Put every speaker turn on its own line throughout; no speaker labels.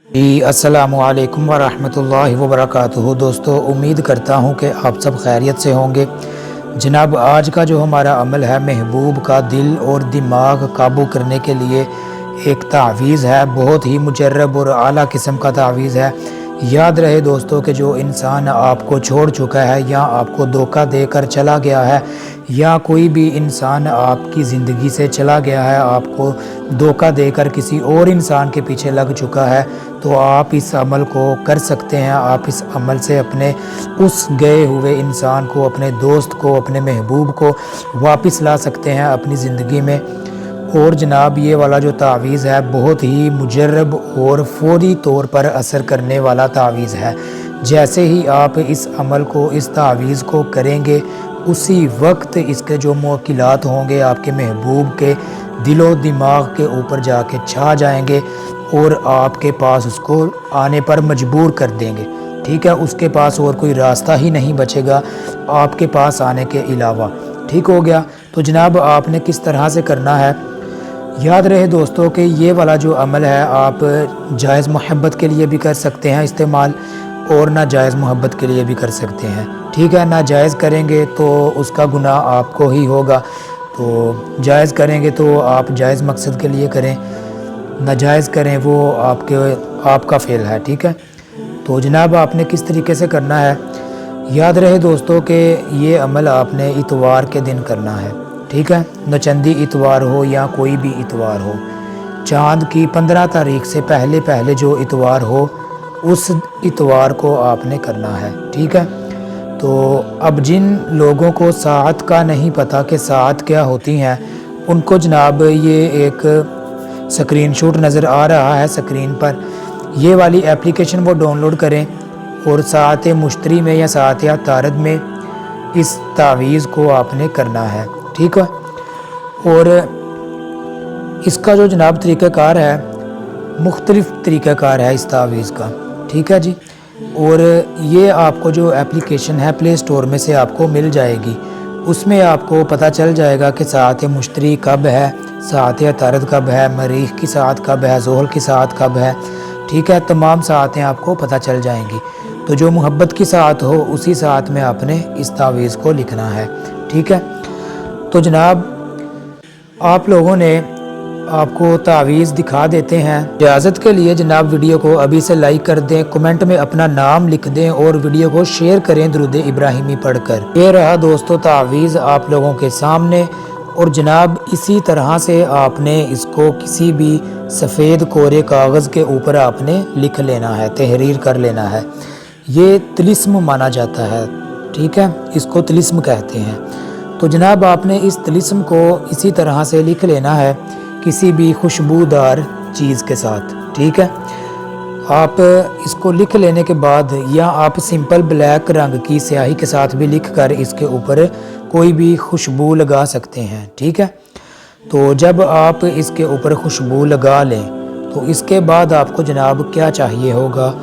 अस्सलामु अलैकुम वरहमतुल्लाहि वबरकातुहू। दोस्तों, उम्मीद करता हूँ कि आप सब खैरियत से होंगे। जनाब, आज का जो हमारा अमल है, महबूब का दिल और दिमाग काबू करने के लिए एक तावीज़ है। बहुत ही मुजर्रब और आला किस्म का तावीज़ है। याद रहे दोस्तों कि जो इंसान आपको छोड़ चुका है या आपको धोखा देकर चला गया है, या कोई भी इंसान आपकी ज़िंदगी से चला गया है, आपको धोखा देकर किसी और इंसान के पीछे लग चुका है, तो आप इस अमल को कर सकते हैं। आप इस अमल से अपने उस गए हुए इंसान को, अपने दोस्त को, अपने महबूब को वापस ला सकते हैं अपनी ज़िंदगी में। और जनाब, ये वाला जो तावीज़ है बहुत ही मुजर्रब और फौरी तौर पर असर करने वाला तावीज़ है। जैसे ही आप इस अमल को, इस तावीज़ को करेंगे, उसी वक्त इसके जो मुवक्किलात होंगे आपके महबूब के दिलो दिमाग के ऊपर जाके छा जाएंगे और आपके पास उसको आने पर मजबूर कर देंगे। ठीक है, उसके पास और कोई रास्ता ही नहीं बचेगा आपके पास आने के अलावा। ठीक हो गया। तो जनाब, आपने किस तरह से करना है, याद रहे दोस्तों कि ये वाला जो अमल है आप जायज़ मोहब्बत के लिए भी कर सकते हैं इस्तेमाल, और नाजायज़ मोहब्बत के लिए भी कर सकते हैं। ठीक है, नाजायज़ करेंगे तो उसका गुनाह आपको ही होगा, तो जायज़ करेंगे तो आप जायज़ मकसद के लिए करें, नाजायज़ करें वो आपका फ़ेल है। ठीक है। तो जनाब, आपने किस तरीके से करना है, याद रहे दोस्तों कि ये अमल आपने इतवार के दिन करना है। ठीक है, नचंदी इतवार हो या कोई भी इतवार हो, चाँद की 15 तारीख से पहले पहले जो इतवार हो, उस इतवार को आपने करना है। ठीक है। तो अब जिन लोगों को सात का नहीं पता कि सात क्या होती हैं, उनको जनाब ये एक स्क्रीनशॉट नज़र आ रहा है स्क्रीन पर, ये वाली एप्लीकेशन वो डाउनलोड करें और सात मुश्तरी में या सात तारद में इस तावीज़ को आपने करना है। ठीक है। और इसका जो जनाब तरीक़ाकार है, मुख्तलिफ़ तरीक़ाकार है इस तावीज़ का। ठीक है जी। और ये आपको जो एप्लीकेशन है प्ले स्टोर में से आपको मिल जाएगी। उसमें आपको पता चल जाएगा कि सात मुश्तरी कब है, सात तारद कब है, मरीख की सात कब है, ज़ोहल की सात कब है। ठीक है, तमाम सातें आपको पता चल जाएंगी। तो जो मोहब्बत की सात हो, उसी सात में आपने इस तावीज़ को लिखना है। ठीक है। तो जनाब, आप लोगों ने आपको तावीज़ दिखा देते हैं। इजाज़त के लिए जनाब वीडियो को अभी से लाइक कर दें, कमेंट में अपना नाम लिख दें और वीडियो को शेयर करें दुरूद इब्राहिमी पढ़कर। ये रहा दोस्तों तावीज़ आप लोगों के सामने। और जनाब, इसी तरह से आपने इसको किसी भी सफ़ेद कोरे कागज़ के ऊपर आपने लिख लेना है, तहरीर कर लेना है। ये तिलिस्म माना जाता है। ठीक है, इसको तिलिस्म कहते हैं। तो जनाब, आपने इस तिलिस्म को इसी तरह से लिख लेना है किसी भी खुशबूदार चीज़ के साथ। ठीक है। आप इसको लिख लेने के बाद, या आप सिंपल ब्लैक रंग की स्याही के साथ भी लिख कर इसके ऊपर कोई भी खुशबू लगा सकते हैं। ठीक है। तो जब आप इसके ऊपर खुशबू लगा लें, तो इसके बाद आपको जनाब क्या चाहिए होगा,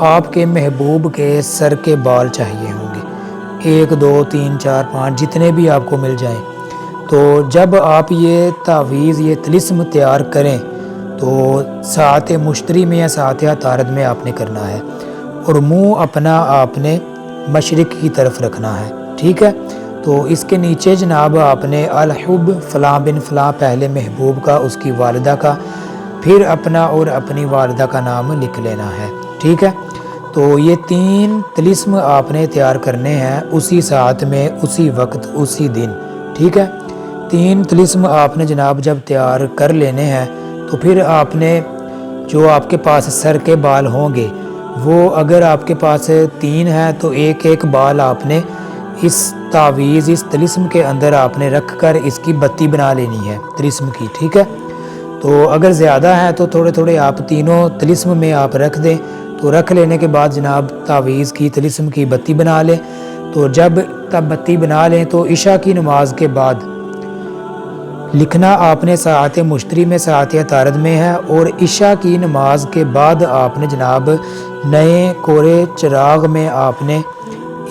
आपके महबूब के सर के बाल चाहिए होंगे, 1 2 3 4 5 जितने भी आपको मिल जाएं। तो जब आप ये तावीज़, ये तिलिस्म तैयार करें, तो सात मुश्तरी में या सात तारद में आपने करना है, और मुंह अपना आपने मशरिक़ की तरफ रखना है। ठीक है। तो इसके नीचे जनाब आपने अल-हुब फ़लाँ बिन फ़लाँ, पहले महबूब का, उसकी वालिदा का, फिर अपना और अपनी वालिदा का नाम लिख लेना है। ठीक है। तो ये 3 तिलिस्म आपने तैयार करने हैं उसी साथ में, उसी वक्त, उसी दिन। ठीक है। 3 तिलिस्म आपने जनाब जब तैयार कर लेने हैं, तो फिर आपने जो आपके पास सर के बाल होंगे, वो अगर आपके पास 3 हैं तो एक एक बाल आपने इस तावीज़, इस तिलिस्म के अंदर आपने रख कर इसकी बत्ती बना लेनी है तिलिस्म की। ठीक है। तो अगर ज़्यादा है तो थोड़े थोड़े आप तीनों तिलिस्म में आप रख दें। तो रख लेने के बाद जनाब तावीज़ की, तिलिस्म की बत्ती बना लें। तो जब तब बत्ती बना लें तो इशा की नमाज के बाद लिखना आपने सात मुश्तरी में, सात तारद में है, और इशा की नमाज के बाद आपने जनाब नए कोरे चिराग में आपने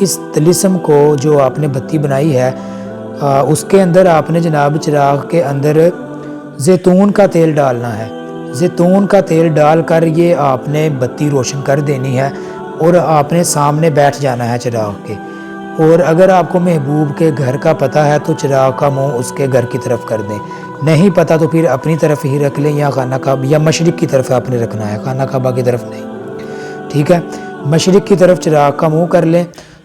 इस तिलिस्म को, जो आपने बत्ती बनाई है, उसके अंदर आपने जनाब चिराग के अंदर जैतून का तेल डालना है। زیتون کا تیل ڈال کر یہ آپ نے بتی روشن کر دینی ہے اور آپ نے سامنے بیٹھ جانا ہے چراغ کے۔ اور اگر آپ کو محبوب کے گھر کا پتہ ہے تو چراغ کا منہ اس کے گھر کی طرف کر دیں، نہیں پتہ تو پھر اپنی طرف ہی رکھ لیں، یا خانہ کعبہ یا مشرق کی طرف آپ نے رکھنا ہے، خانہ کعبہ کی طرف نہیں، ٹھیک ہے۔ مشرق کی طرف چراغ کا منہ کر لیں۔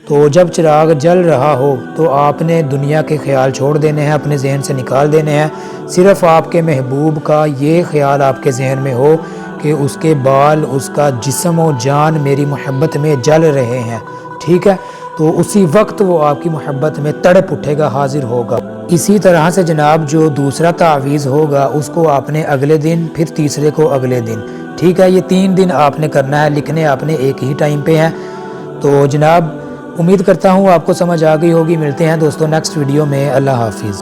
تو جب چراغ جل رہا ہو تو آپ نے دنیا کے خیال چھوڑ دینے ہیں، اپنے ذہن سے نکال دینے ہیں، صرف آپ کے محبوب کا یہ خیال آپ کے ذہن میں ہو کہ اس کے بال، اس کا جسم و جان میری محبت میں جل رہے ہیں، ٹھیک ہے۔ تو اسی وقت وہ آپ کی محبت میں تڑپ اٹھے گا، حاضر ہوگا۔ اسی طرح سے جناب جو دوسرا تعویذ ہوگا اس کو آپ نے اگلے دن، پھر تیسرے کو اگلے دن، ٹھیک ہے۔ یہ 3 دن آپ نے کرنا ہے، لکھنے آپ نے ایک ہی ٹائم پہ ہیں۔ تو جناب امید کرتا ہوں آپ کو سمجھ آ گئی ہوگی۔ ملتے ہیں دوستوں نیکسٹ ویڈیو میں، اللہ حافظ۔